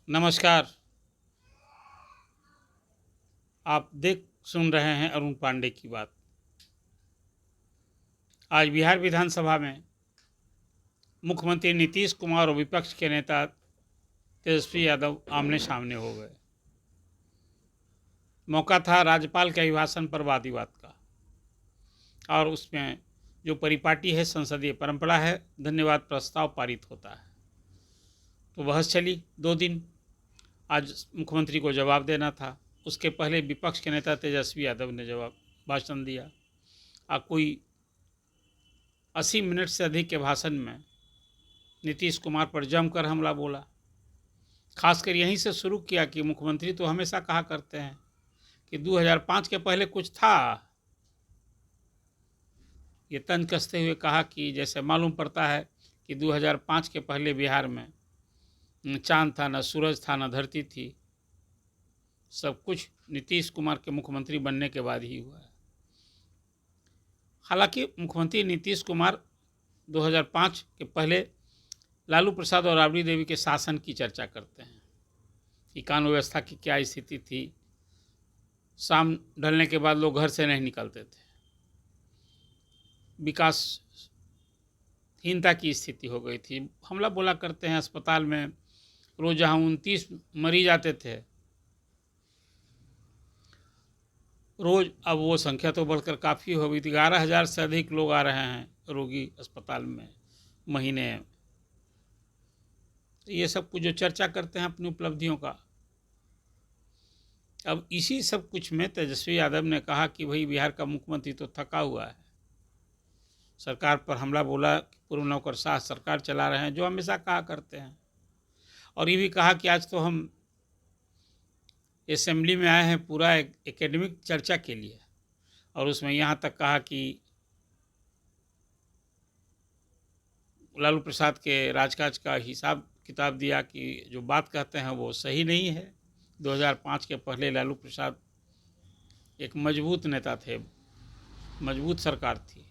नमस्कार। आप देख सुन रहे हैं अरुण पांडे की बात। आज बिहार विधानसभा में मुख्यमंत्री नीतीश कुमार और विपक्ष के नेता तेजस्वी यादव आमने सामने हो गए। मौका था राज्यपाल के अभिभाषण पर वाद विवाद का, और उसमें जो परिपाटी है, संसदीय परंपरा है, धन्यवाद प्रस्ताव पारित होता है। तो बहस चली 2 दिन। आज मुख्यमंत्री को जवाब देना था। उसके पहले विपक्ष के नेता तेजस्वी यादव ने जवाब भाषण दिया। कोई 80 मिनट से अधिक के भाषण में नीतीश कुमार पर जमकर हमला बोला। खासकर यहीं से शुरू किया कि मुख्यमंत्री तो हमेशा कहा करते हैं कि 2005 के पहले कुछ था। ये तंज कसते हुए कहा कि जैसे मालूम पड़ता है कि 2005 के पहले बिहार में न चांद था, न सूरज था, न धरती थी। सब कुछ नीतीश कुमार के मुख्यमंत्री बनने के बाद ही हुआ है। हालांकि मुख्यमंत्री नीतीश कुमार 2005 के पहले लालू प्रसाद और राबड़ी देवी के शासन की चर्चा करते हैं कि कानून व्यवस्था की क्या स्थिति थी। शाम ढलने के बाद लोग घर से नहीं निकलते थे, विकासहीनता की स्थिति हो गई थी। हमला बोला करते हैं अस्पताल में रोज जहाँ 29 मरीज आते थे रोज, अब वो संख्या तो बढ़कर काफ़ी हो गई थी। 11,000 से अधिक लोग आ रहे हैं रोगी अस्पताल में महीने। ये सब कुछ जो चर्चा करते हैं अपनी उपलब्धियों का। अब इसी सब कुछ में तेजस्वी यादव ने कहा कि भाई बिहार का मुख्यमंत्री तो थका हुआ है, सरकार पर हमला बोला कि पूर्व नौकरशाह सरकार चला रहे हैं, जो हमेशा कहा करते हैं। और ये भी कहा कि आज तो हम असेंबली में आए हैं पूरा एकेडमिक चर्चा के लिए, और उसमें यहाँ तक कहा कि लालू प्रसाद के राजकाज का हिसाब किताब दिया कि जो बात कहते हैं वो सही नहीं है। 2005 के पहले लालू प्रसाद एक मजबूत नेता थे, मजबूत सरकार थी।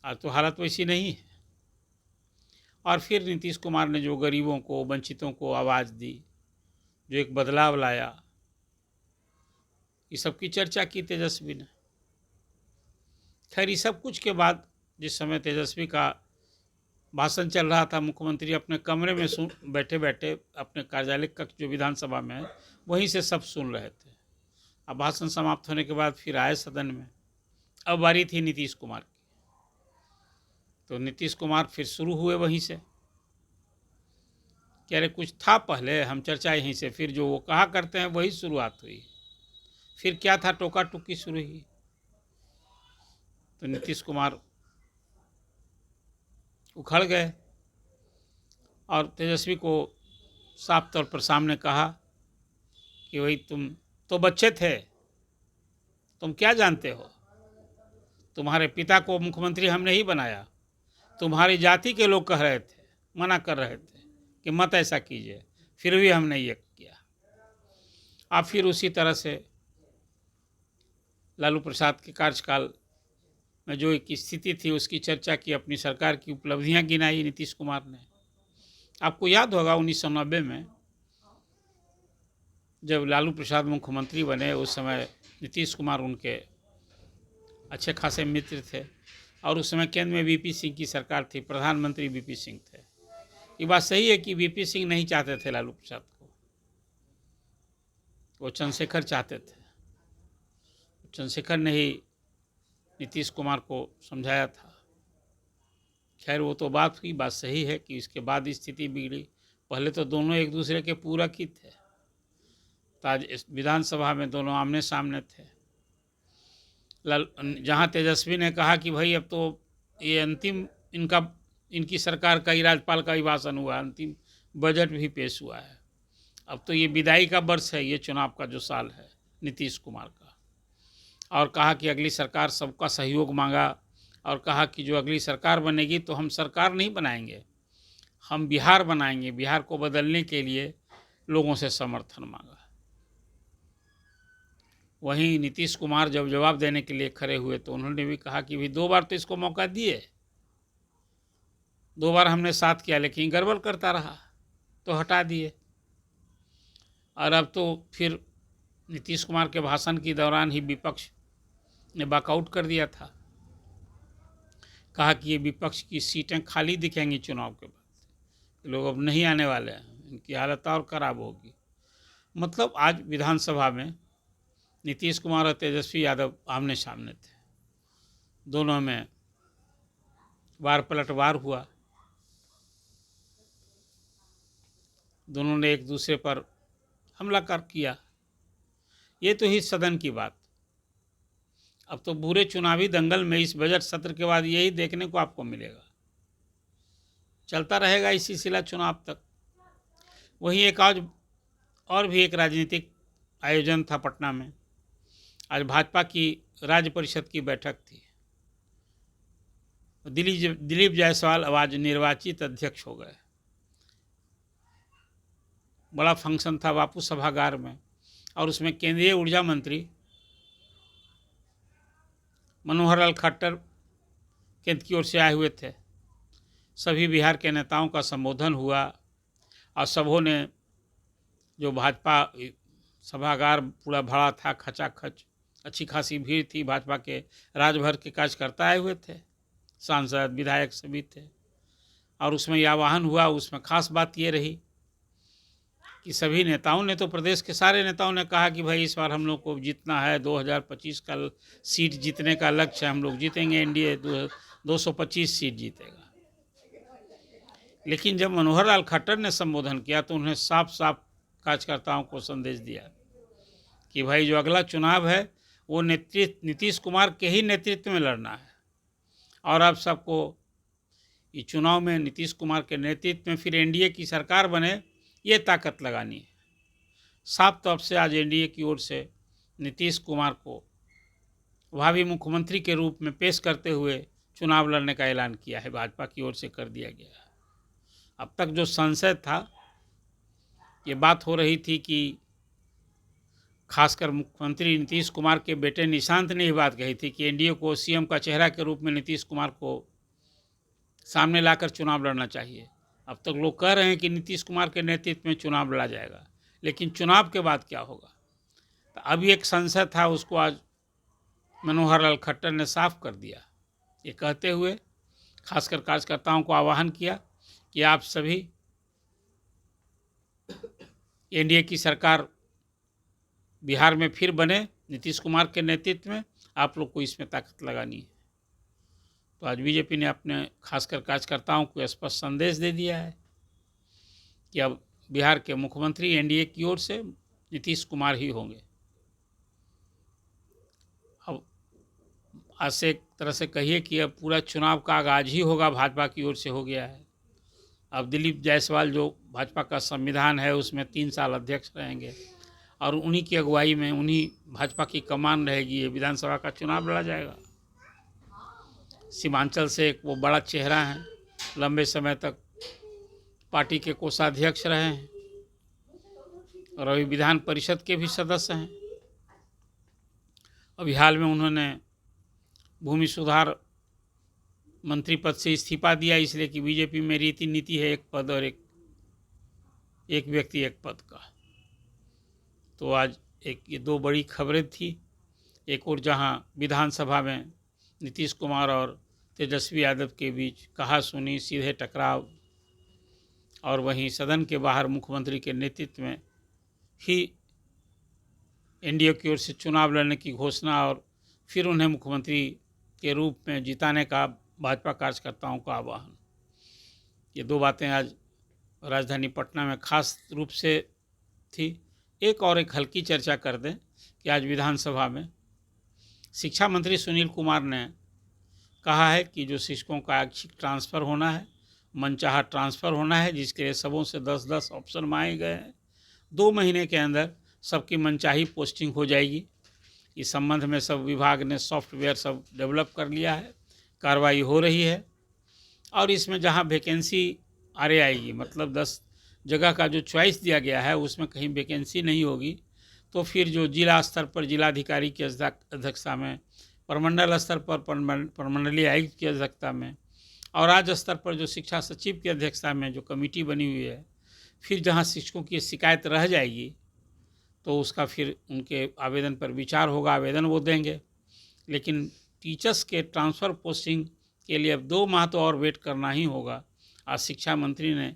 आज तो हालत वैसी नहीं है। और फिर नीतीश कुमार ने जो गरीबों को, वंचितों को आवाज़ दी, जो एक बदलाव लाया, ये सब की चर्चा की तेजस्वी ने। खैर, इस सब कुछ के बाद जिस समय तेजस्वी का भाषण चल रहा था, मुख्यमंत्री अपने कमरे में बैठे बैठे अपने कार्यालय कक्ष जो विधानसभा में है वहीं से सब सुन रहे थे। अब भाषण समाप्त होने के बाद फिर आए सदन में। अब बारी थी नीतीश कुमार की। तो नीतीश कुमार फिर शुरू हुए वहीं से कि अरे कुछ था पहले, हम चर्चा यहीं से, फिर जो वो कहा करते हैं वही शुरुआत हुई। फिर क्या था, टोका टुकी शुरू हुई। तो नीतीश कुमार उखड़ गए और तेजस्वी को साफ तौर पर सामने कहा कि भाई तुम तो बच्चे थे, तुम क्या जानते हो? तुम्हारे पिता को मुख्यमंत्री हमने ही बनाया। तुम्हारी जाति के लोग कह रहे थे, मना कर रहे थे कि मत ऐसा कीजिए, फिर भी हमने ये किया। अब फिर उसी तरह से लालू प्रसाद के कार्यकाल में जो एक स्थिति थी उसकी चर्चा की, अपनी सरकार की उपलब्धियां गिनाई नीतीश कुमार ने। आपको याद होगा 1990 में जब लालू प्रसाद मुख्यमंत्री बने, उस समय नीतीश कुमार उनके अच्छे खासे मित्र थे, और उस समय केंद्र में वीपी सिंह की सरकार थी, प्रधानमंत्री वीपी सिंह थे। ये बात सही है कि वीपी सिंह नहीं चाहते थे लालू प्रसाद को, वो चंद्रशेखर चाहते थे। चंद्रशेखर ने ही नीतीश कुमार को समझाया था। खैर, वो तो बात हुई, बात सही है कि इसके बाद स्थिति बिगड़ी। पहले तो दोनों एक दूसरे के पूरक ही थे। तो आज इस विधानसभा में दोनों आमने सामने थे। जहाँ तेजस्वी ने कहा कि भाई अब तो ये अंतिम इनकी सरकार का ही राज्यपाल का ही भाषण हुआ, अंतिम बजट भी पेश हुआ है, अब तो ये विदाई का वर्ष है, ये चुनाव का जो साल है नीतीश कुमार का। और कहा कि अगली सरकार सबका सहयोग मांगा, और कहा कि जो अगली सरकार बनेगी तो हम सरकार नहीं बनाएंगे, हम बिहार बनाएंगे, बिहार को बदलने के लिए लोगों से समर्थन मांगा। वहीं नीतीश कुमार जब जवाब देने के लिए खड़े हुए तो उन्होंने भी कहा कि भाई 2 बार तो इसको मौका दिए, 2 बार हमने साथ किया, लेकिन गड़बड़ करता रहा, तो हटा दिए। और अब तो फिर नीतीश कुमार के भाषण के दौरान ही विपक्ष ने वॉकआउट कर दिया था, कहा कि ये विपक्ष की सीटें खाली दिखेंगी चुनाव के बाद, लोग अब नहीं आने वाले हैं, इनकी हालत और ख़राब होगी। मतलब आज विधानसभा में नीतीश कुमार और तेजस्वी यादव आमने सामने थे, दोनों में वार पलटवार हुआ, दोनों ने एक दूसरे पर हमला कर किया। ये तो ही सदन की बात। अब तो बुरे चुनावी दंगल में इस बजट सत्र के बाद यही देखने को आपको मिलेगा, चलता रहेगा इस सिलसिला चुनाव तक। वहीं एक आज और भी एक राजनीतिक आयोजन था पटना में। आज भाजपा की राज्य परिषद की बैठक थी। दिलीप जायसवाल आज निर्वाचित अध्यक्ष हो गए। बड़ा फंक्शन था बापू सभागार में, और उसमें केंद्रीय ऊर्जा मंत्री मनोहर लाल खट्टर केंद्र की ओर से आए हुए थे। सभी बिहार के नेताओं का संबोधन हुआ और सबों ने, जो भाजपा सभागार पूरा भरा था खचाखच, अच्छी खासी भीड़ थी, भाजपा के राज्यभर के कार्यकर्ता आए हुए थे, सांसद विधायक सभी थे। और उसमें यह आह्वान हुआ, उसमें खास बात ये रही कि सभी नेताओं ने, तो प्रदेश के सारे नेताओं ने कहा कि भाई इस बार हम लोग को जीतना है, 2025 का सीट जीतने का लक्ष्य है, हम लोग जीतेंगे, एनडीए 225 सीट जीतेगा। लेकिन जब मनोहर लाल खट्टर ने संबोधन किया तो उन्होंने साफ साफ कार्यकर्ताओं को संदेश दिया कि भाई जो अगला चुनाव है वो नीतीश कुमार के ही नेतृत्व में लड़ना है, और अब सबको ये चुनाव में नीतीश कुमार के नेतृत्व में फिर एनडीए की सरकार बने, ये ताकत लगानी है। साफ तौर से आज एनडीए की ओर से नीतीश कुमार को भावी मुख्यमंत्री के रूप में पेश करते हुए चुनाव लड़ने का ऐलान किया है, भाजपा की ओर से कर दिया गया है। अब तक जो संशय था, ये बात हो रही थी कि खासकर मुख्यमंत्री नीतीश कुमार के बेटे निशांत ने ही बात कही थी कि एनडीए को सीएम का चेहरा के रूप में नीतीश कुमार को सामने लाकर चुनाव लड़ना चाहिए। अब तक लोग कह रहे हैं कि नीतीश कुमार के नेतृत्व में चुनाव लड़ा जाएगा, लेकिन चुनाव के बाद क्या होगा, तो अभी एक संशय था, उसको आज मनोहर लाल खट्टर ने साफ कर दिया। ये कहते हुए खासकर कार्यकर्ताओं को आह्वान किया कि आप सभी एनडीए की सरकार बिहार में फिर बने, नीतीश कुमार के नेतृत्व में, आप लोग को इसमें ताकत लगानी है। तो आज बीजेपी ने अपने खासकर कार्यकर्ताओं को स्पष्ट संदेश दे दिया है कि अब बिहार के मुख्यमंत्री एनडीए की ओर से नीतीश कुमार ही होंगे। अब आज से एक तरह से कहिए कि अब पूरा चुनाव का आगाज ही होगा, भाजपा की ओर से हो गया है। अब दिलीप जायसवाल, जो भाजपा का संविधान है उसमें 3 साल अध्यक्ष रहेंगे, और उन्हीं की अगुवाई में, उन्हीं भाजपा की कमान रहेगी, ये विधानसभा का चुनाव लड़ा जाएगा। सीमांचल से एक वो बड़ा चेहरा है, लंबे समय तक पार्टी के कोषाध्यक्ष रहे हैं और अभी विधान परिषद के भी सदस्य हैं। अभी हाल में उन्होंने भूमि सुधार मंत्री पद से इस्तीफा दिया, इसलिए कि बीजेपी में रीति नीति है एक पद और एक व्यक्ति एक पद का। तो आज ये 2 बड़ी खबरें थी। एक और जहां विधानसभा में नीतीश कुमार और तेजस्वी यादव के बीच कहा सुनी, सीधे टकराव, और वहीं सदन के बाहर मुख्यमंत्री के नेतृत्व में ही एनडीए की ओर से चुनाव लड़ने की घोषणा और फिर उन्हें मुख्यमंत्री के रूप में जिताने का भाजपा कार्यकर्ताओं का आह्वान। ये 2 बातें आज राजधानी पटना में खास रूप से थी। एक हल्की चर्चा कर दें कि आज विधानसभा में शिक्षा मंत्री सुनील कुमार ने कहा है कि जो शिक्षकों का ऐच्छिक ट्रांसफ़र होना है, मनचाहा ट्रांसफ़र होना है, जिसके लिए सबों से 10-10 ऑप्शन मांगे गए हैं, 2 महीने के अंदर सबकी मनचाही पोस्टिंग हो जाएगी। इस संबंध में सब विभाग ने सॉफ्टवेयर सब डेवलप कर लिया है, कार्रवाई हो रही है, और इसमें जहां वैकेंसी आरे आएगी, मतलब 10 जगह का जो चॉइस दिया गया है उसमें कहीं वैकेंसी नहीं होगी, तो फिर जो जिला स्तर पर जिलाधिकारी की अध्यक्षता में, प्रमंडल स्तर पर प्रमंडलीय आयुक्त की अध्यक्षता में, और राज्य स्तर पर जो शिक्षा सचिव की अध्यक्षता में जो कमेटी बनी हुई है, फिर जहाँ शिक्षकों की शिकायत रह जाएगी तो उसका फिर उनके आवेदन पर विचार होगा, आवेदन वो देंगे। लेकिन टीचर्स के ट्रांसफ़र पोस्टिंग के लिए अब 2 माह तो और वेट करना ही होगा। आज शिक्षा मंत्री ने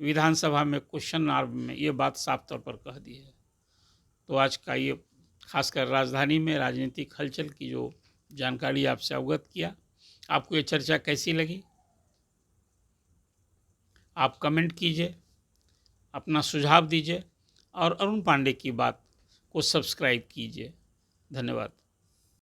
विधानसभा में क्वेश्चन आवर में ये बात साफ तौर पर कह दी है। तो आज का ये खासकर राजधानी में राजनीतिक हलचल की जो जानकारी आपसे अवगत किया, आपको ये चर्चा कैसी लगी? आप कमेंट कीजिए, अपना सुझाव दीजिए और अरुण पांडे की बात को सब्सक्राइब कीजिए। धन्यवाद।